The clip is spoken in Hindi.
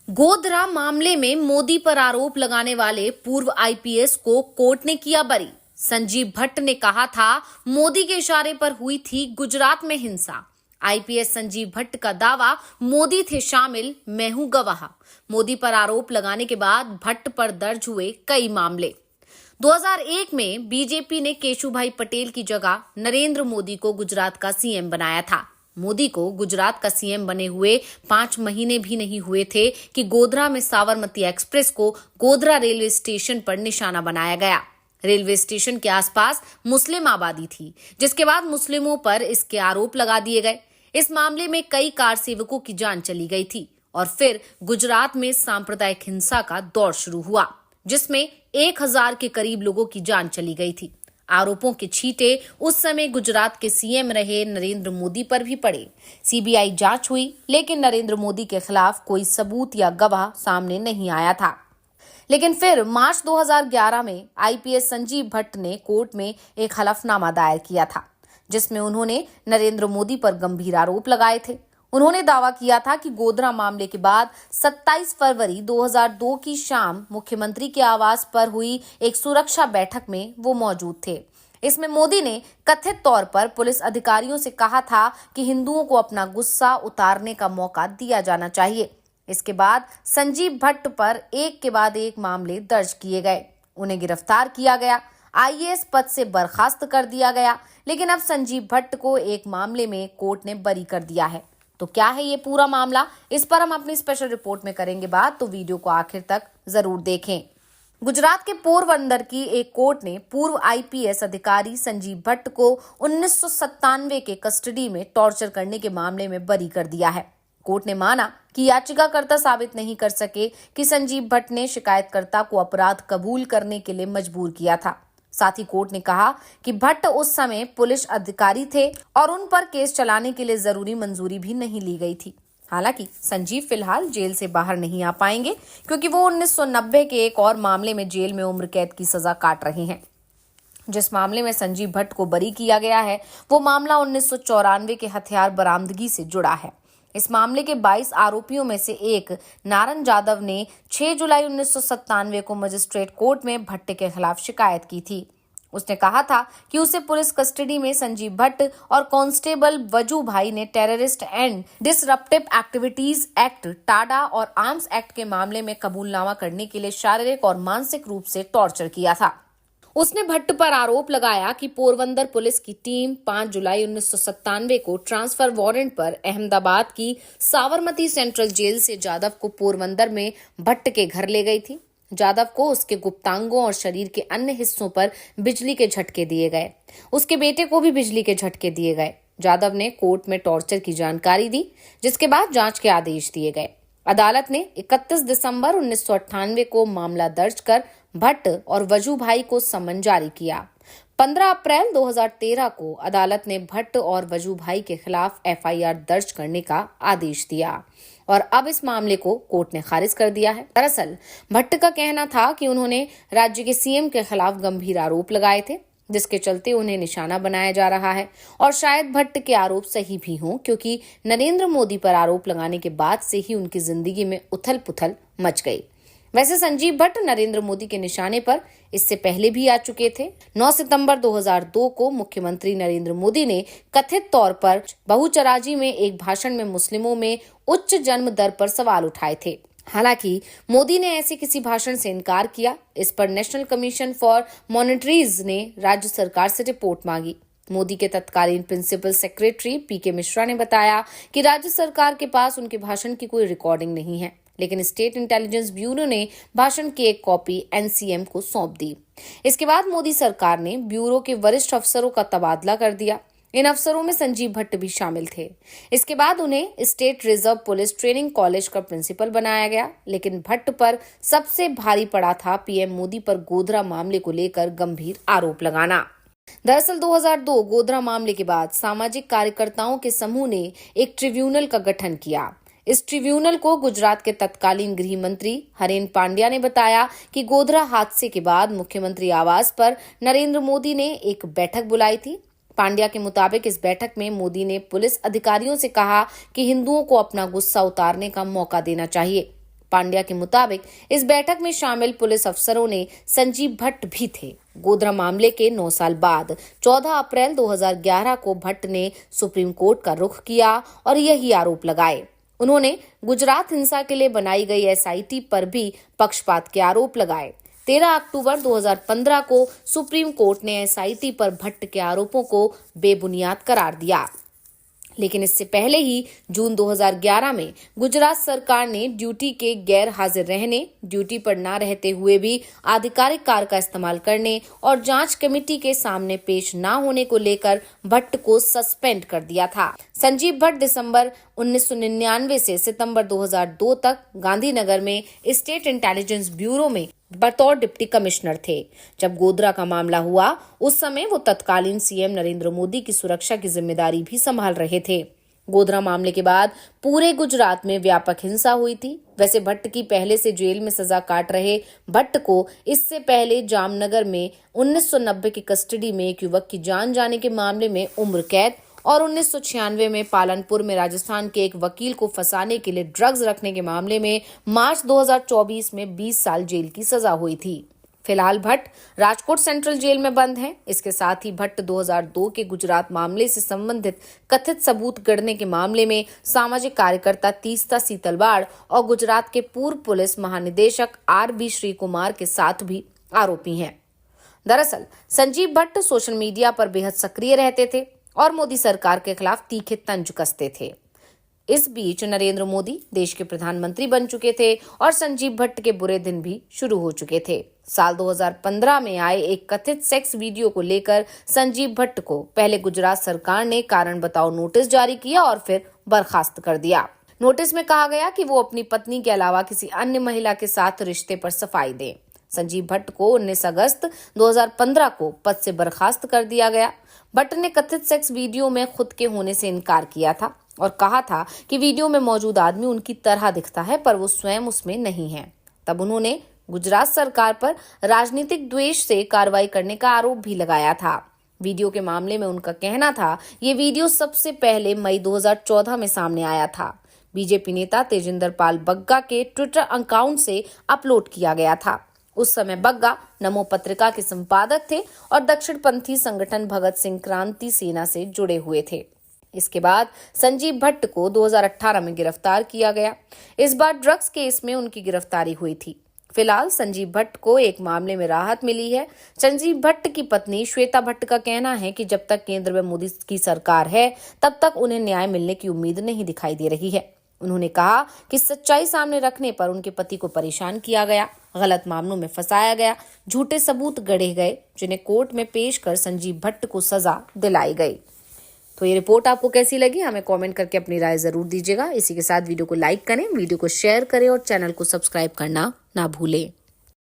गोधरा मामले में मोदी पर आरोप लगाने वाले पूर्व आईपीएस को कोर्ट ने किया बरी। संजीव भट्ट ने कहा था मोदी के इशारे पर हुई थी गुजरात में हिंसा। आईपीएस संजीव भट्ट का दावा, मोदी थे शामिल, मैं हूं गवाह। मोदी पर आरोप लगाने के बाद भट्ट पर दर्ज हुए कई मामले। 2001 में बीजेपी ने केशुभाई पटेल की जगह नरेंद्र मोदी को गुजरात का सीएम बनाया था। मोदी को गुजरात का सीएम बने हुए 5 महीने भी नहीं हुए थे कि गोधरा में साबरमती एक्सप्रेस को गोधरा रेलवे स्टेशन पर निशाना बनाया गया। रेलवे स्टेशन के आसपास मुस्लिम आबादी थी, जिसके बाद मुस्लिमों पर इसके आरोप लगा दिए गए। इस मामले में कई कार सेवकों की जान चली गई थी और फिर गुजरात में सांप्रदायिक हिंसा का दौर शुरू हुआ, जिसमें 1000 के करीब लोगों की जान चली गई थी। आरोपों के छींटे उस समय गुजरात के सीएम रहे नरेंद्र मोदी पर भी पड़े। सीबीआई जांच हुई, लेकिन नरेंद्र मोदी के खिलाफ कोई सबूत या गवाह सामने नहीं आया था। लेकिन फिर मार्च 2011 में आईपीएस संजीव भट्ट ने कोर्ट में एक हलफनामा दायर किया था, जिसमें उन्होंने नरेंद्र मोदी पर गंभीर आरोप लगाए थे। उन्होंने दावा किया था कि गोधरा मामले के बाद 27 फरवरी 2002 की शाम मुख्यमंत्री के आवास पर हुई एक सुरक्षा बैठक में वो मौजूद थे। इसमें मोदी ने कथित तौर पर पुलिस अधिकारियों से कहा था कि हिंदुओं को अपना गुस्सा उतारने का मौका दिया जाना चाहिए। इसके बाद संजीव भट्ट पर एक के बाद एक मामले दर्ज किए गए। उन्हें गिरफ्तार किया गया, आईएएस पद से बर्खास्त कर दिया गया। लेकिन अब संजीव भट्ट को एक मामले में कोर्ट ने बरी कर दिया है। तो क्या है ये पूरा मामला, इस पर हम अपनी स्पेशल रिपोर्ट में करेंगे बात, तो वीडियो को आखिर तक जरूर देखें। गुजरात के पोरबंदर की एक कोर्ट ने पूर्व आईपीएस अधिकारी संजीव भट्ट को 1997 के कस्टडी में टॉर्चर करने के मामले में बरी कर दिया है। कोर्ट ने माना कि याचिकाकर्ता साबित नहीं कर सके कि संजीव भट्ट ने शिकायतकर्ता को अपराध कबूल करने के लिए मजबूर किया था। साथ ही कोर्ट ने कहा कि भट्ट उस समय पुलिस अधिकारी थे और उन पर केस चलाने के लिए जरूरी मंजूरी भी नहीं ली गई थी। हालांकि संजीव फिलहाल जेल से बाहर नहीं आ पाएंगे, क्योंकि वो 1990 के एक और मामले में जेल में उम्र कैद की सजा काट रहे हैं। जिस मामले में संजीव भट्ट को बरी किया गया है, वो मामला 1994 के हथियार बरामदगी से जुड़ा है। इस मामले के 22 आरोपियों में से एक नारायण जाधव ने 6 जुलाई 1997 को मजिस्ट्रेट कोर्ट में भट्ट के खिलाफ शिकायत की थी। उसने कहा था कि उसे पुलिस कस्टडी में संजीव भट्ट और कांस्टेबल वजू भाई ने terrorist and disruptive activities act Tada और आर्म्स एक्ट के मामले में कबूलनामा करने के लिए शारीरिक और मानसिक रूप से टॉर्चर किया था। उसने भट्ट पर आरोप लगाया कि पोरबंदर पुलिस की टीम 5 जुलाई 1997 को ट्रांसफर वारंट पर अहमदाबाद की साबरमती सेंट्रल जेल से जाधव को पोरबंदर में भट्ट के घर ले गई थी। जाधव को उसके गुप्तांगों और शरीर के अन्य हिस्सों पर बिजली के झटके दिए गए। उसके बेटे को भी बिजली के झटके दिए गए। जाधव ने कोर्ट में टॉर्चर की जानकारी दी, जिसके बाद जांच के आदेश दिए गए। अदालत ने 31 दिसंबर 1998 को मामला दर्ज कर भट्ट और वजू भाई को समन जारी किया। 15 अप्रैल 2013 को अदालत ने भट्ट और वजू भाई के खिलाफ एफआईआर दर्ज करने का आदेश दिया और अब इस मामले को कोर्ट ने खारिज कर दिया है। दरअसल भट्ट का कहना था कि उन्होंने राज्य के सीएम के खिलाफ गंभीर आरोप लगाए थे, जिसके चलते उन्हें निशाना बनाया जा रहा है। और शायद भट्ट के आरोप सही भी हों, क्योंकि नरेंद्र मोदी पर आरोप लगाने के बाद से ही उनकी जिंदगी में उथल पुथल मच गई। वैसे संजीव भट्ट नरेंद्र मोदी के निशाने पर इससे पहले भी आ चुके थे। 9 सितंबर 2002 को मुख्यमंत्री नरेंद्र मोदी ने कथित तौर पर बहुचराजी में एक भाषण में मुस्लिमों में उच्च जन्म दर पर सवाल उठाए थे। हालांकि मोदी ने ऐसे किसी भाषण से इनकार किया। इस पर नेशनल कमीशन फॉर मॉनिटरीज ने राज्य सरकार से रिपोर्ट मांगी। मोदी के तत्कालीन प्रिंसिपल सेक्रेटरी पीके मिश्रा ने बताया कि राज्य सरकार के पास उनके भाषण की कोई रिकॉर्डिंग नहीं है, लेकिन स्टेट इंटेलिजेंस ब्यूरो ने भाषण की एक कॉपी एनसीएम को सौंप दी। इसके बाद मोदी सरकार ने ब्यूरो के वरिष्ठ अफसरों का तबादला कर दिया। इन अफसरों में संजीव भट्ट भी शामिल थे। इसके बाद उन्हें state reserve police training college का प्रिंसिपल बनाया गया। लेकिन भट्ट पर सबसे भारी पड़ा था पीएम मोदी पर गोधरा मामले को लेकर गंभीर आरोप लगाना। दरअसल 2002 गोधरा मामले के बाद सामाजिक कार्यकर्ताओं के समूह ने एक ट्रिब्यूनल का गठन किया। इस ट्रिब्यूनल को गुजरात के तत्कालीन गृह मंत्री हरेन पांड्या ने बताया कि गोधरा हादसे के बाद मुख्यमंत्री आवास पर नरेंद्र मोदी ने एक बैठक बुलाई थी। पांड्या के मुताबिक इस बैठक में मोदी ने पुलिस अधिकारियों से कहा कि हिंदुओं को अपना गुस्सा उतारने का मौका देना चाहिए। पांड्या के मुताबिक इस बैठक में शामिल पुलिस अफसरों ने संजीव भट्ट भी थे। गोधरा मामले के 9 साल बाद 14 अप्रैल 2011 को भट्ट ने सुप्रीम कोर्ट का रुख किया और यही आरोप लगाए। उन्होंने गुजरात हिंसा के लिए बनाई गई एसआईटी पर भी पक्षपात के आरोप लगाए। 13 अक्टूबर 2015 को सुप्रीम कोर्ट ने एसआईटी पर भट्ट के आरोपों को बेबुनियाद करार दिया, लेकिन इससे पहले ही जून 2011 में गुजरात सरकार ने ड्यूटी के गैर हाजिर रहने, ड्यूटी पर न रहते हुए भी आधिकारिक कार का इस्तेमाल करने और जांच कमेटी के सामने पेश न होने को लेकर भट्ट को सस्पेंड कर दिया था। संजीव भट्ट दिसंबर 1999 से सितंबर 2002 तक गांधीनगर में स्टेट इंटेलिजेंस ब्यूरो में बतौर डिप्टी कमिश्नर थे। जब गोधरा का मामला हुआ उस समय वो तत्कालीन सीएम नरेंद्र मोदी की सुरक्षा की जिम्मेदारी भी संभाल रहे थे। गोधरा मामले के बाद पूरे गुजरात में व्यापक हिंसा हुई थी। वैसे भट्ट की पहले से जेल में सजा काट रहे भट्ट को इससे पहले जामनगर में 1990 की कस्टडी में एक युवक की जान जाने के मामले में उम्र कैद और 1996 में पालनपुर में राजस्थान के एक वकील को फंसाने के लिए ड्रग्स रखने के मामले में मार्च 2024 में 20 साल जेल की सजा हुई थी। फिलहाल भट्ट राजकोट सेंट्रल जेल में बंद हैं। इसके साथ ही भट्ट 2002 के गुजरात मामले से संबंधित कथित सबूत गढ़ने के मामले में सामाजिक कार्यकर्ता तीस्ता सीतलवाड़ और गुजरात के पूर्व पुलिस महानिदेशक RB श्री कुमार के साथ भी आरोपी हैं। दरअसल संजीव भट्ट सोशल मीडिया पर बेहद सक्रिय रहते थे और मोदी सरकार के खिलाफ तीखे तंज कसते थे। इस बीच नरेंद्र मोदी देश के प्रधानमंत्री बन चुके थे और संजीव भट्ट के बुरे दिन भी शुरू हो चुके थे। साल 2015 में आए एक कथित सेक्स वीडियो को लेकर संजीव भट्ट को पहले गुजरात सरकार ने कारण बताओ नोटिस जारी किया और फिर बर्खास्त कर दिया। नोटिस में कहा गया कि वो अपनी पत्नी के अलावा किसी अन्य महिला के साथ रिश्ते पर सफाई दें। संजीव भट्ट को 19 अगस्त 2015 को पद से बर्खास्त कर दिया गया। भट्ट ने कथित सेक्स वीडियो में खुद के होने से इनकार किया था और कहा था कि वीडियो में मौजूद आदमी उनकी तरह दिखता है पर वो स्वयं उसमें नहीं है। तब उन्होंने गुजरात सरकार पर राजनीतिक द्वेष से कार्रवाई करने का आरोप भी लगाया था। वीडियो के मामले में उनका कहना था ये वीडियो सबसे पहले मई 2014 में सामने आया था। बीजेपी नेता तेजिंदर पाल बग्गा के ट्विटर अकाउंट से अपलोड किया गया था। उस समय बग्गा नमो पत्रिका के संपादक थे और दक्षिणपंथी संगठन भगत सिंह क्रांति सेना से जुड़े हुए थे। इसके बाद संजीव भट्ट को 2018 में गिरफ्तार किया गया। इस बार ड्रग्स केस में उनकी गिरफ्तारी हुई थी। फिलहाल संजीव भट्ट को एक मामले में राहत मिली है। संजीव भट्ट की पत्नी श्वेता भट्ट का कहना है कि जब तक केंद्र में मोदी की सरकार है तब तक उन्हें न्याय मिलने की उम्मीद नहीं दिखाई दे रही है। उन्होंने कहा कि सच्चाई सामने रखने पर उनके पति को परेशान किया गया, गलत मामलों में फंसाया गया, झूठे सबूत गढ़े गए जिन्हें कोर्ट में पेश कर संजीव भट्ट को सजा दिलाई गई। तो ये रिपोर्ट आपको कैसी लगी हमें कमेंट करके अपनी राय जरूर दीजिएगा। इसी के साथ वीडियो को लाइक करें, वीडियो को शेयर करें और चैनल को सब्सक्राइब करना ना भूलें।